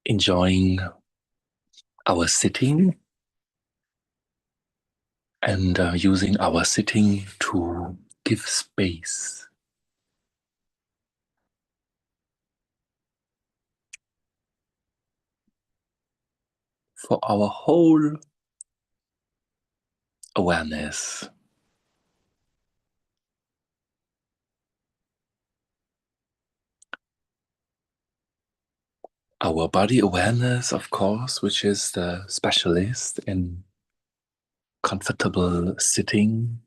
enjoying our sitting and using our sitting to give space for our whole awareness. Our body awareness, of course, which is the specialist in comfortable sitting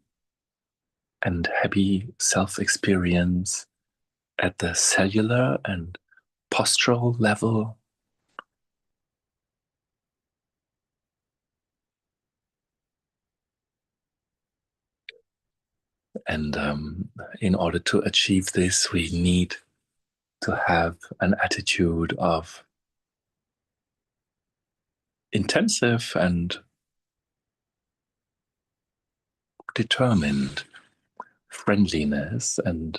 and happy self-experience at the cellular and postural level. And in order to achieve this, we need to have an attitude of intensive and determined friendliness and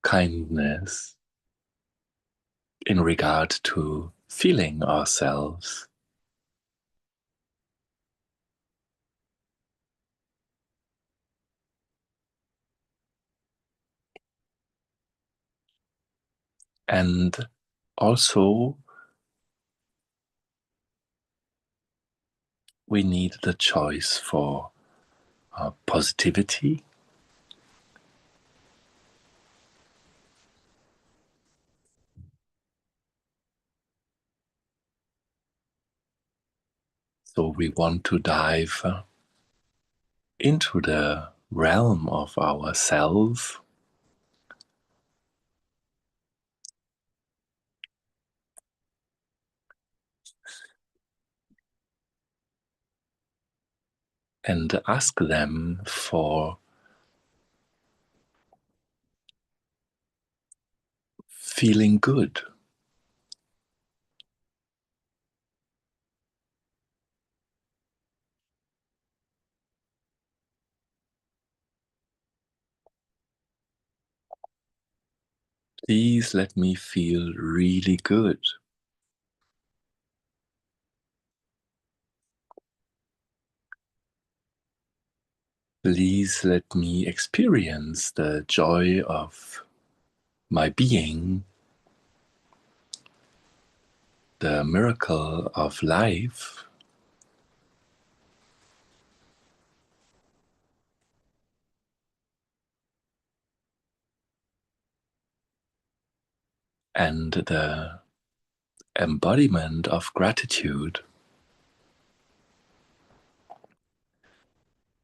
kindness in regard to feeling ourselves. And also, we need the choice for positivity so we want to dive into the realm of ourself and ask them for feeling good. Please let me feel really good. Please let me experience the joy of my being, the miracle of life, and the embodiment of gratitude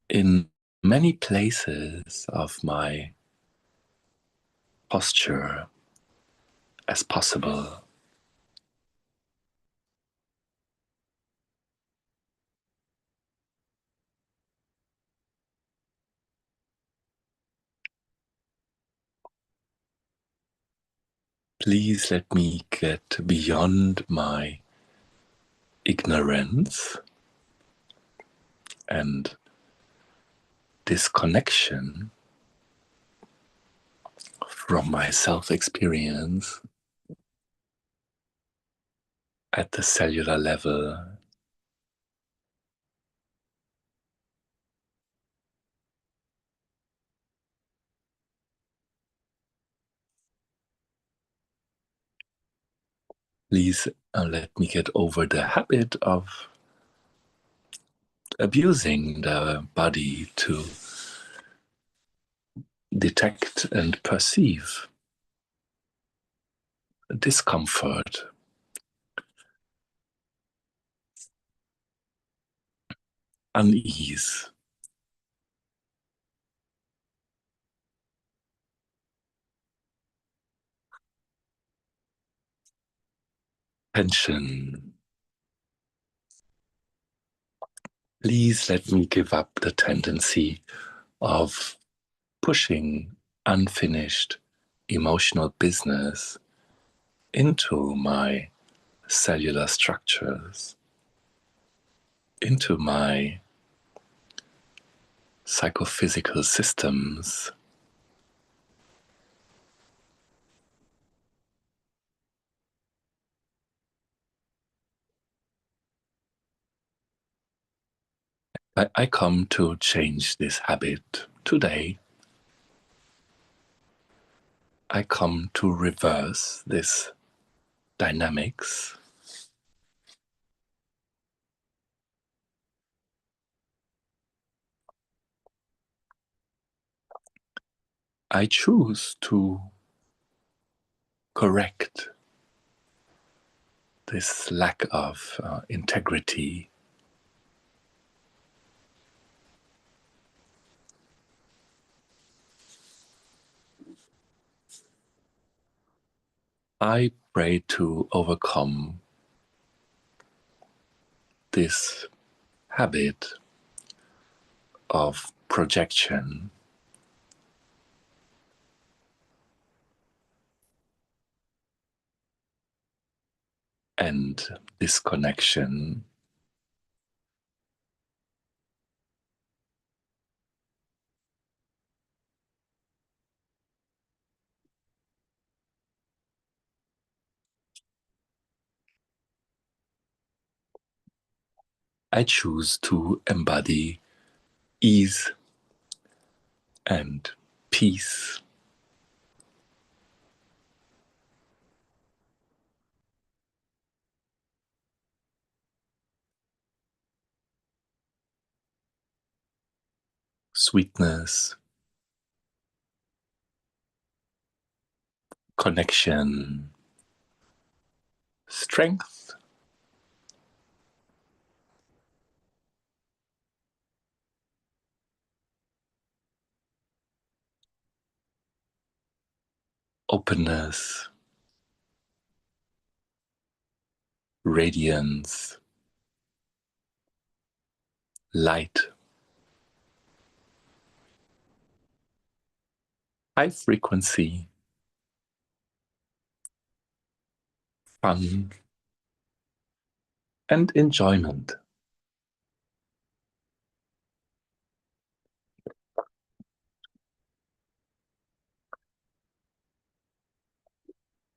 in many places of my posture as possible. Please let me get beyond my ignorance and disconnection from my self-experience at the cellular level. Please let me get over the habit of abusing the body to detect and perceive discomfort, unease, tension. Please let me give up the tendency of pushing unfinished emotional business into my cellular structures, into my psychophysical systems. I come to change this habit today. I come to reverse this dynamics. I choose to correct this lack of integrity. I pray to overcome this habit of projection and disconnection. I choose to embody ease and peace, sweetness, connection, strength, openness, radiance, light, high frequency, fun, and enjoyment.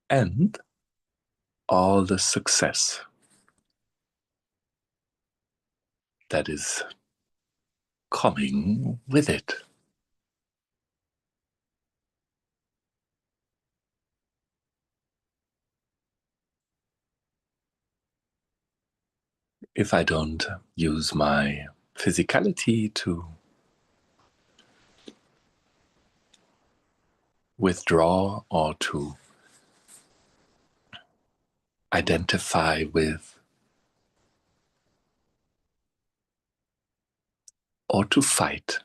And all the success that is coming with it. If I don't use my physicality to withdraw or to identify with or to fight,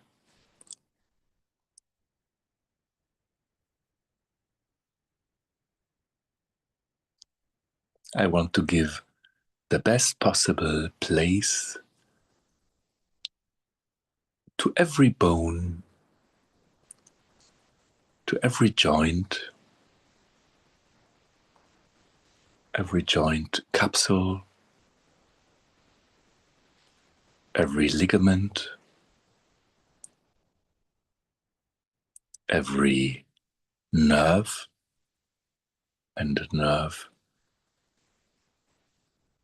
I want to give the best possible place to every bone, to every joint capsule, every ligament, every nerve and nerve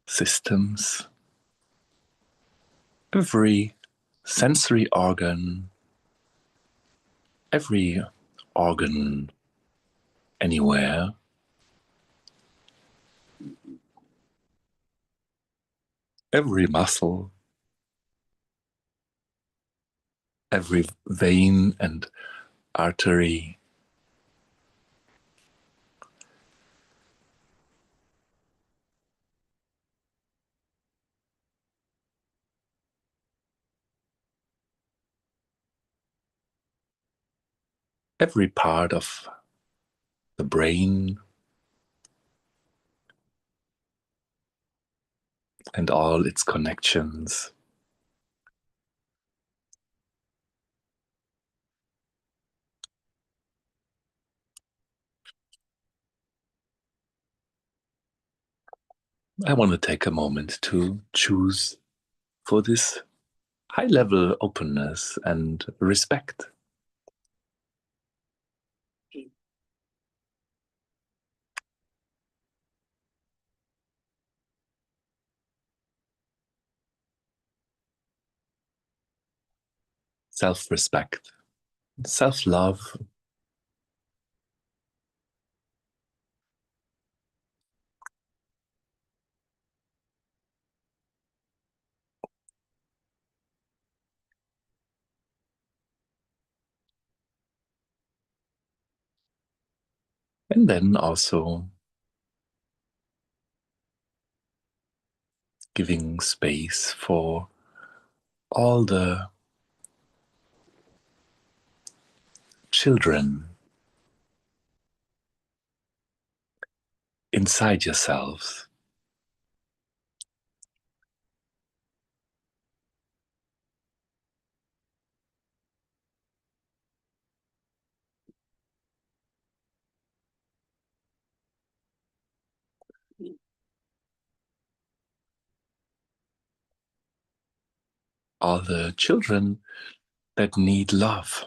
systems, every sensory organ, every organ anywhere, every muscle, every vein and artery, every part of the brain, and all its connections. I want to take a moment to choose for this high level openness and respect. self-respect, self-love, and then also giving space for all the children inside yourselves, all the children that need love,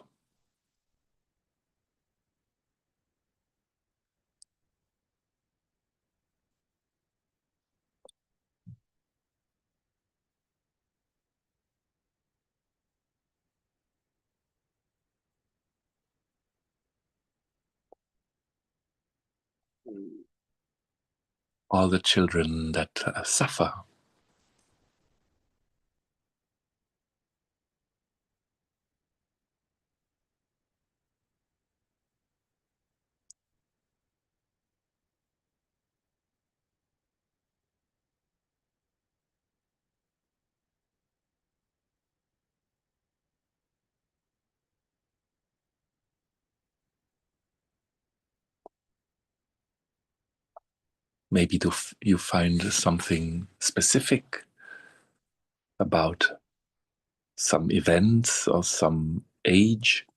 all the children that suffer, maybe you find something specific about some events or some age,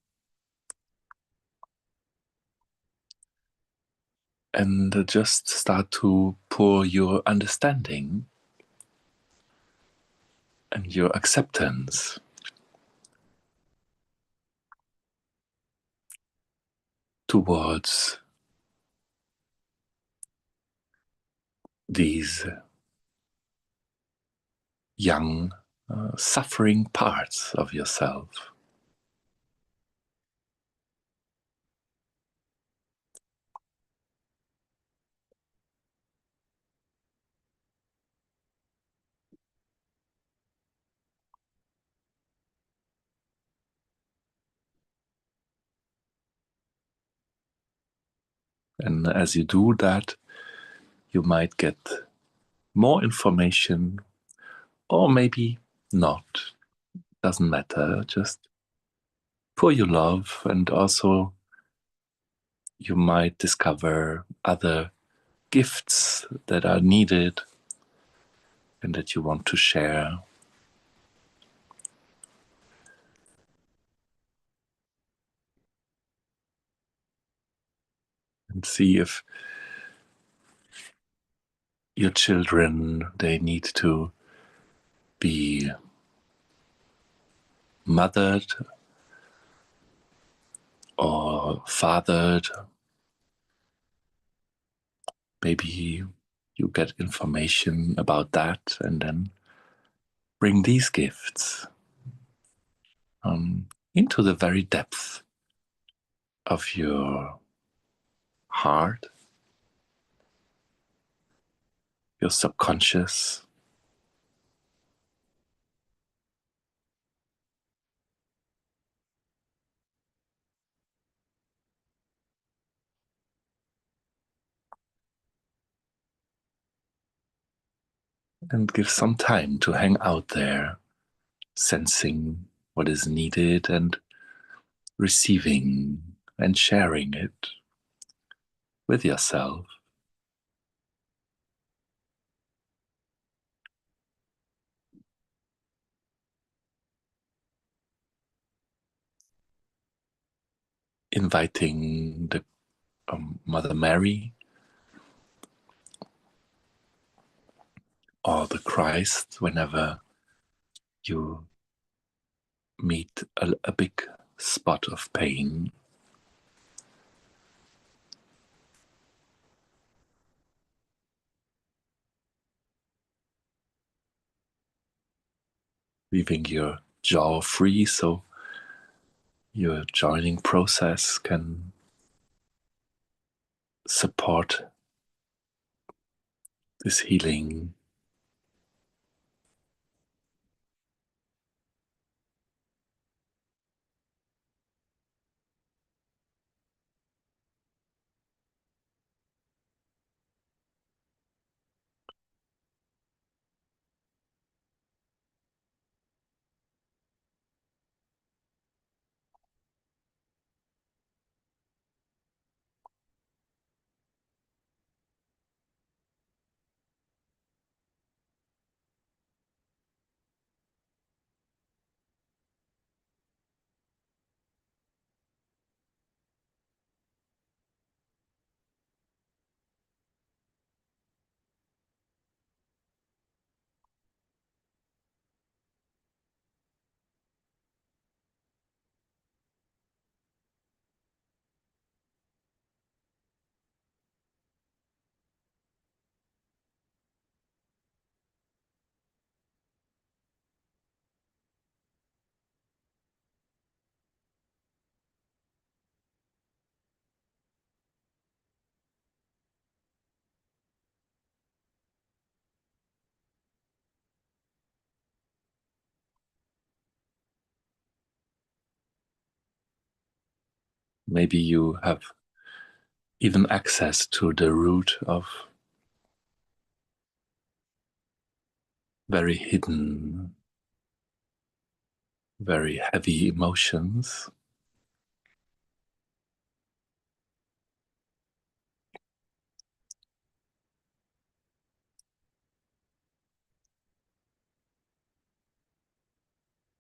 and just start to pour your understanding and your acceptance towards these young, suffering parts of yourself. And as you do that, you might get more information, or maybe not. Doesn't matter. Just pour your love, and also you might discover other gifts that are needed and that you want to share. And see if your children, they need to be mothered or fathered. Maybe you get information about that and then bring these gifts into the very depth of your heart, your subconscious, and give some time to hang out there, sensing what is needed and receiving and sharing it with yourself. Inviting the Mother Mary or the Christ whenever you meet a big spot of pain, leaving your jaw free so your joining process can support this healing. Maybe you have even access to the root of very hidden, very heavy emotions.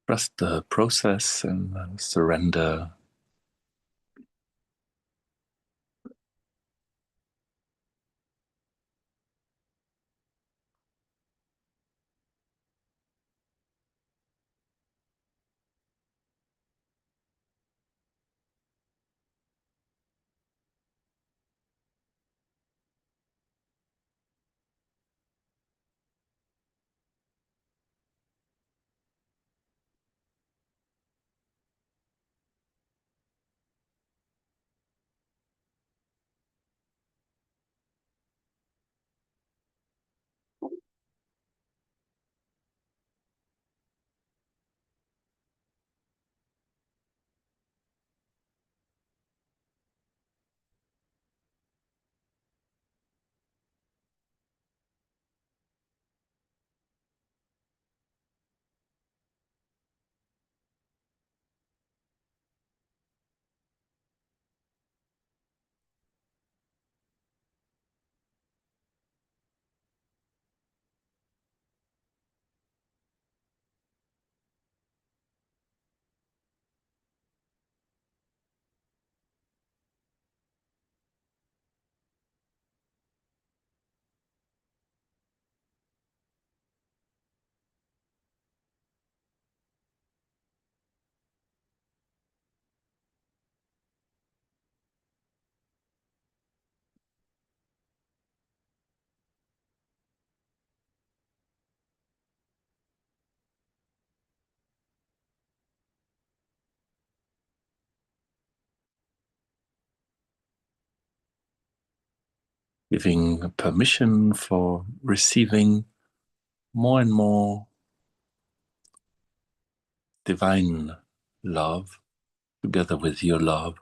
Trust the process and surrender. Giving permission for receiving more and more divine love together with your love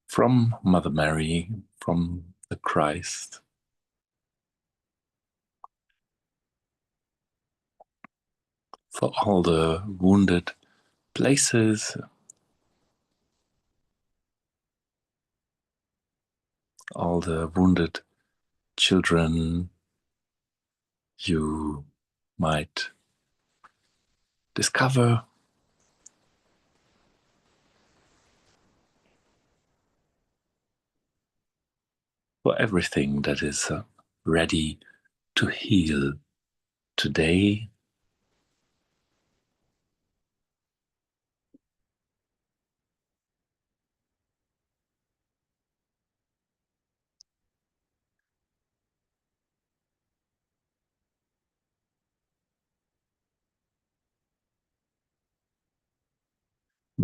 from Mother Mary, from the Christ, for all the wounded places, all the wounded children you might discover, for everything that is ready to heal today.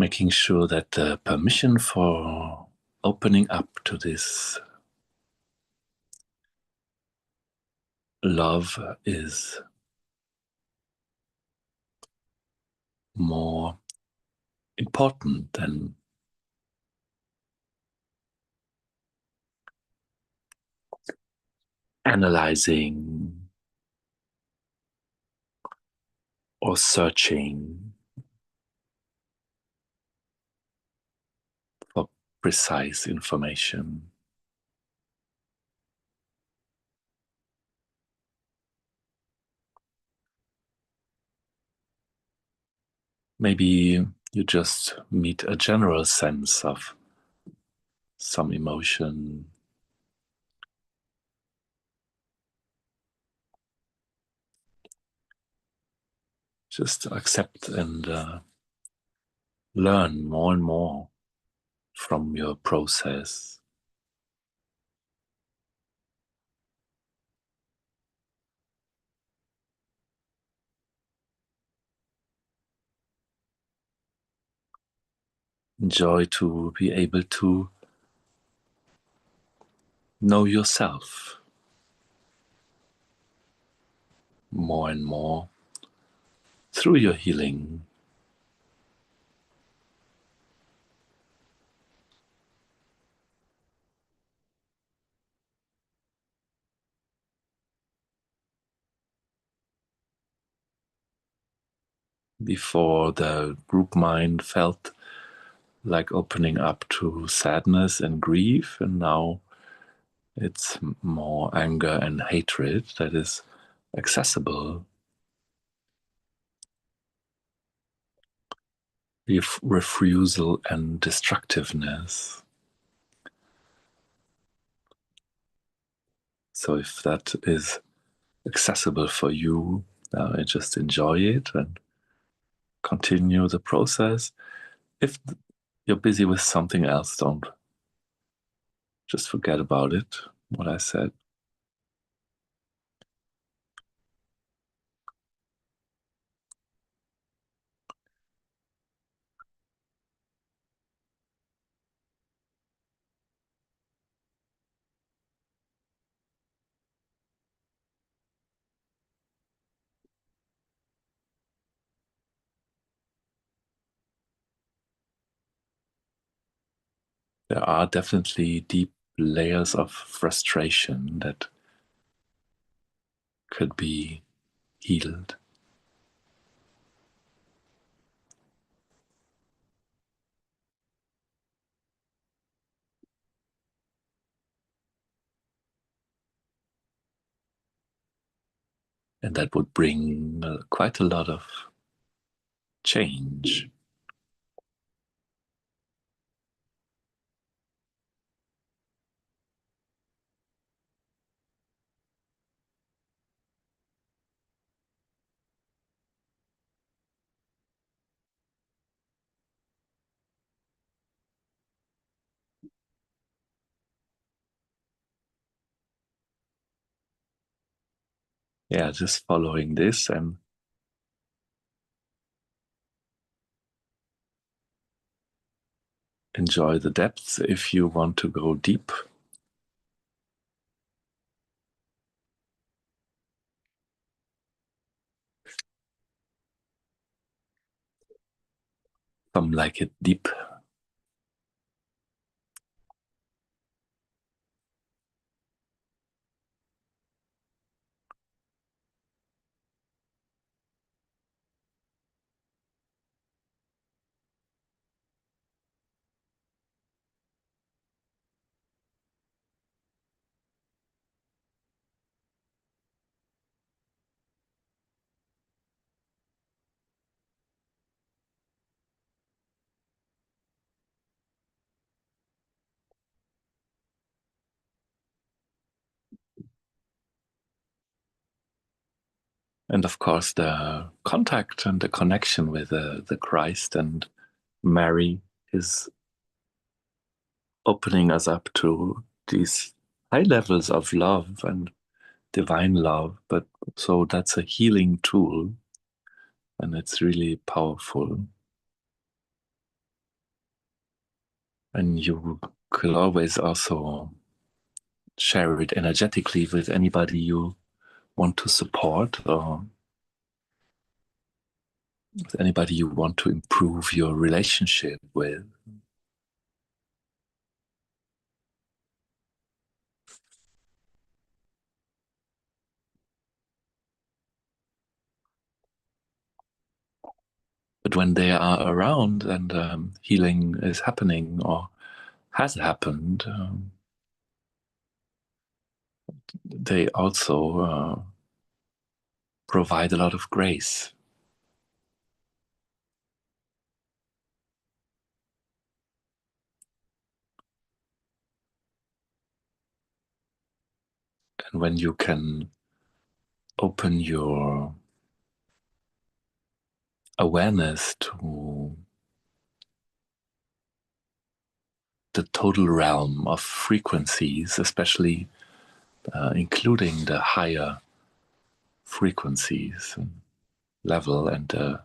making sure that the permission for opening up to this love is more important than analyzing or searching for precise information. Maybe you just meet a general sense of some emotion. Just accept and learn more and more from your process. Enjoy to be able to know yourself more and more through your healing. Before, the group mind felt like opening up to sadness and grief, and now it's more anger and hatred that is accessible. Refusal and destructiveness. So if that is accessible for you, just enjoy it and continue the process. If you're busy with something else, don't just forget about it, what I said. There are definitely deep layers of frustration that could be healed. And that would bring quite a lot of change. Yeah, just following this and enjoy the depths if you want to go deep. Some like it deep. And of course, the contact and the connection with the Christ and Mary is opening us up to these high levels of love and divine love. But so that's a healing tool, and it's really powerful. And you could always also share it energetically with anybody you want to support, or with anybody you want to improve your relationship with. But when they are around and healing is happening or has happened, they also provide a lot of grace. And when you can open your awareness to the total realm of frequencies, especially including the higher frequencies level and the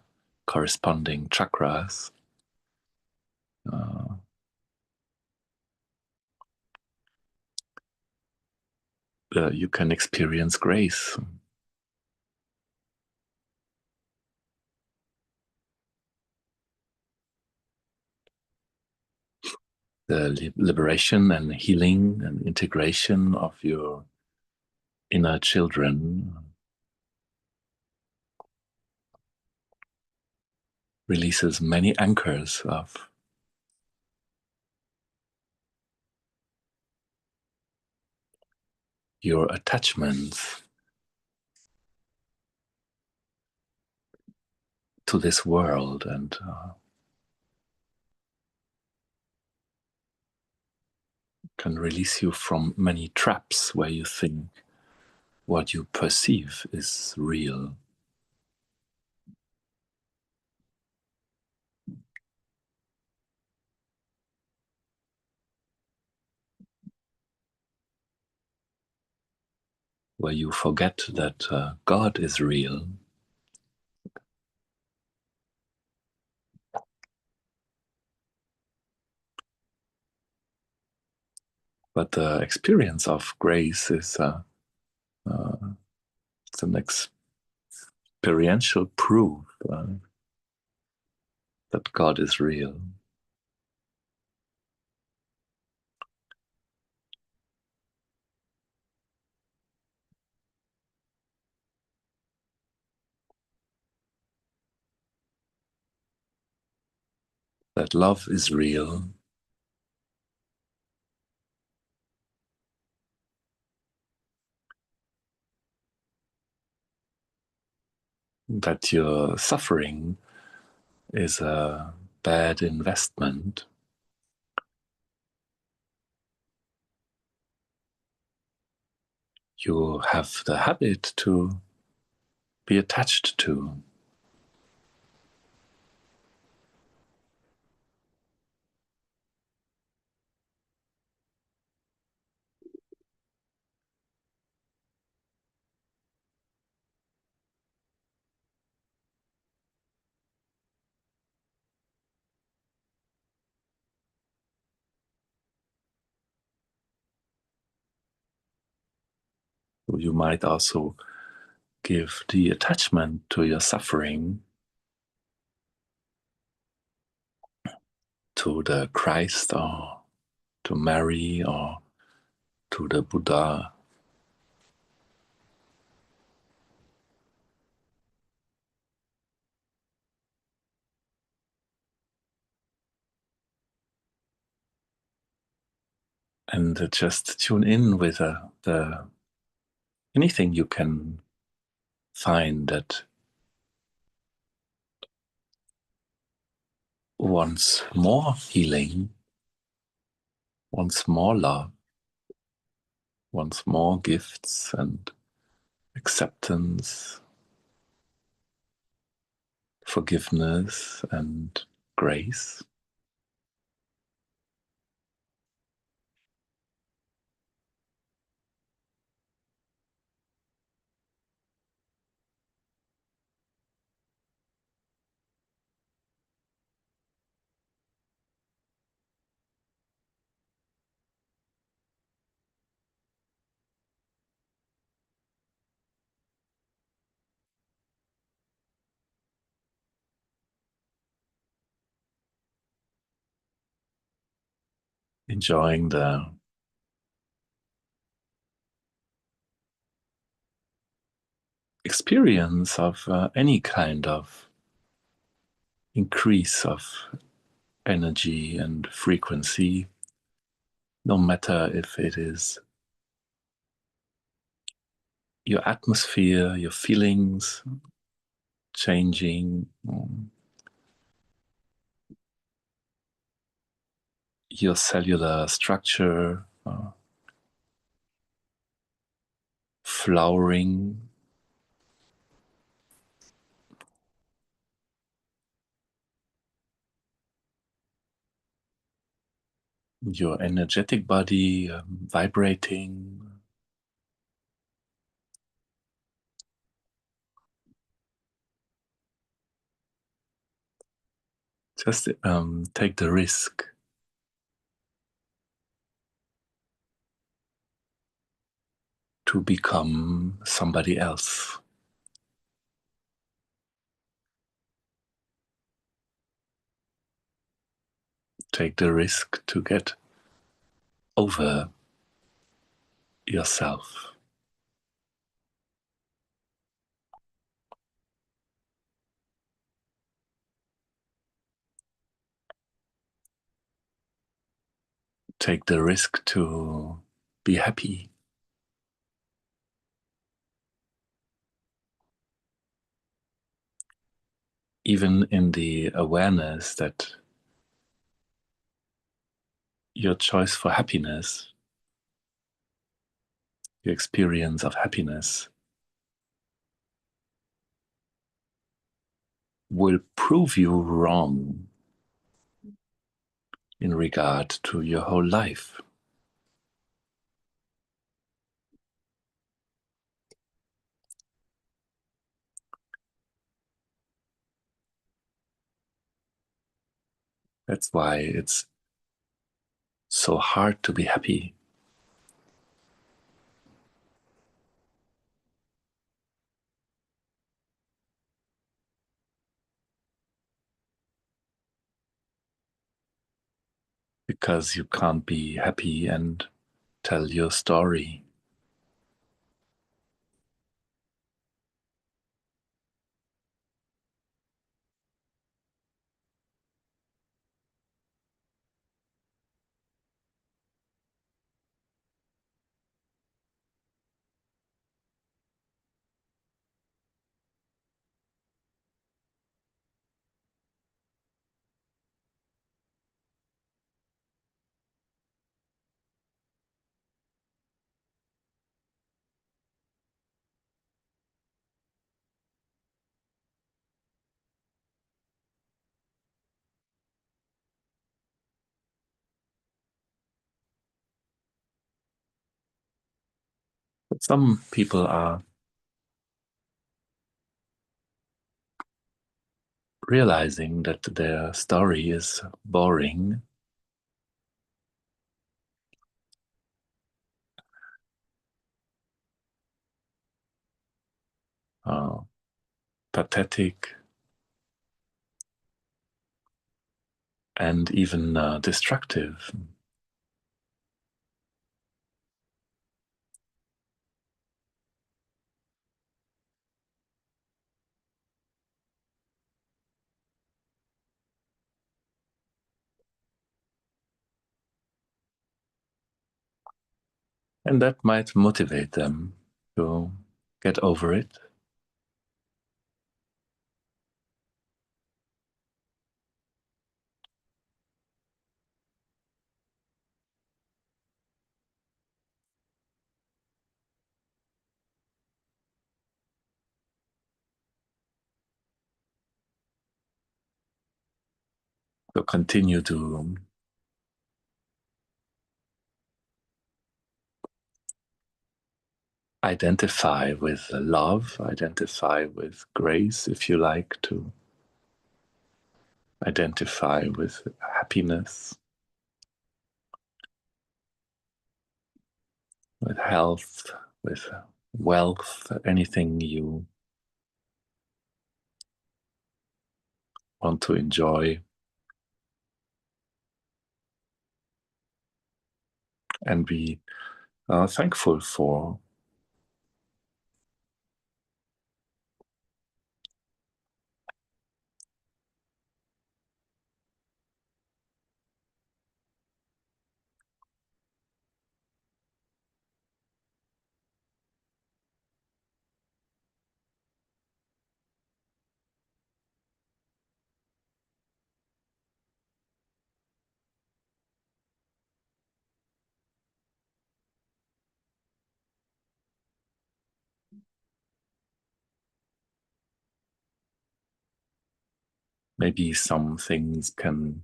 corresponding chakras, you can experience grace. The liberation and healing and integration of your inner children releases many anchors of your attachments to this world, and can release you from many traps where you think what you perceive is real. Where you forget that God is real. But the experience of grace is it's an experiential proof that God is real. That love is real. That your suffering is a bad investment. You have the habit to be attached to. You might also give the attachment to your suffering to the Christ or to Mary or to the Buddha. And just tune in with the anything you can find that wants more healing, wants more love, wants more gifts and acceptance, forgiveness and grace. enjoying the experience of any kind of increase of energy and frequency, no matter if it is your atmosphere, your feelings changing, your cellular structure flowering, your energetic body vibrating. Just take the risk to become somebody else. Take the risk to get over yourself. Take the risk to be happy. Even in the awareness that your choice for happiness, your experience of happiness, will prove you wrong in regard to your whole life. That's why it's so hard to be happy. Because you can't be happy and tell your story. But some people are realizing that their story is boring, uh, pathetic, and even destructive. And that might motivate them to get over it. To continue to identify with love, identify with grace, if you like, to identify with happiness, with health, with wealth, anything you want to enjoy. and be thankful for maybe some things can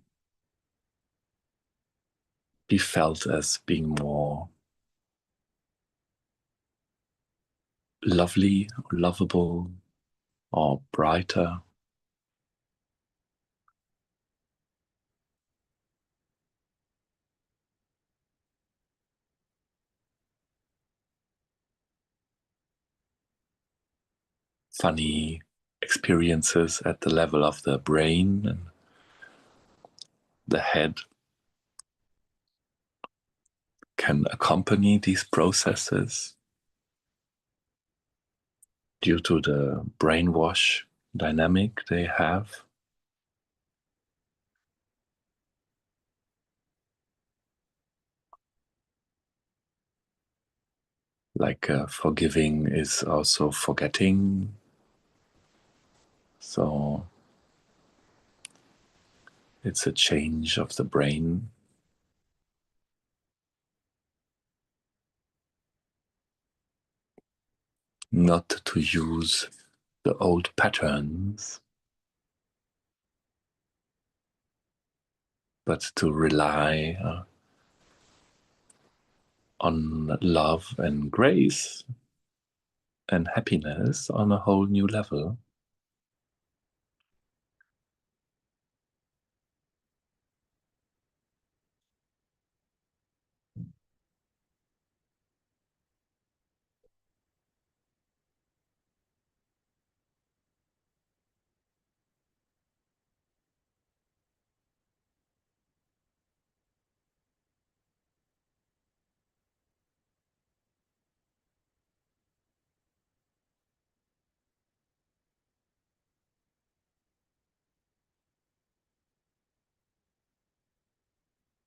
be felt as being more lovely, or lovable, or brighter. Funny experiences at the level of the brain and the head can accompany these processes due to the brainwash dynamic they have. Like forgiving is also forgetting. So it's a change of the brain. Not to use the old patterns, but to rely on love and grace and happiness on a whole new level.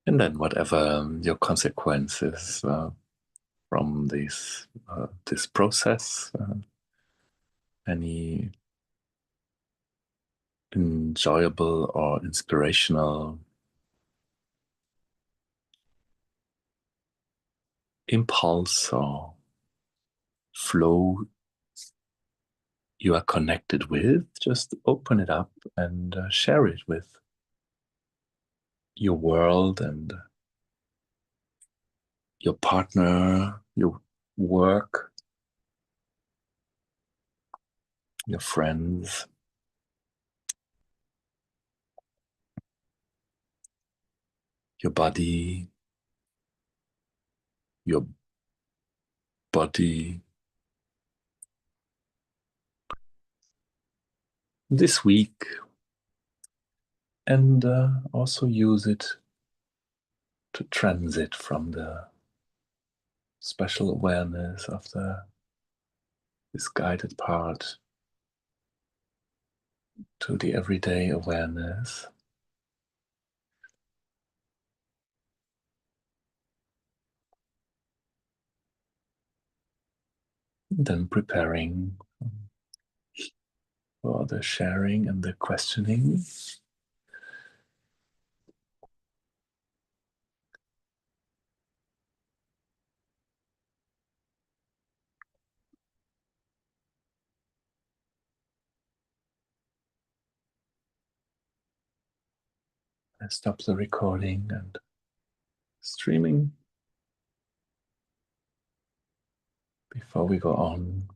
And then whatever your consequences from this process, any enjoyable or inspirational impulse or flow you are connected with, just open it up and share it with your world and your partner, your work, your friends, your body, your body. This week, and also use it to transit from the special awareness of this guided part to the everyday awareness. And then preparing for the sharing and the questioning. I stop the recording and streaming before we go on.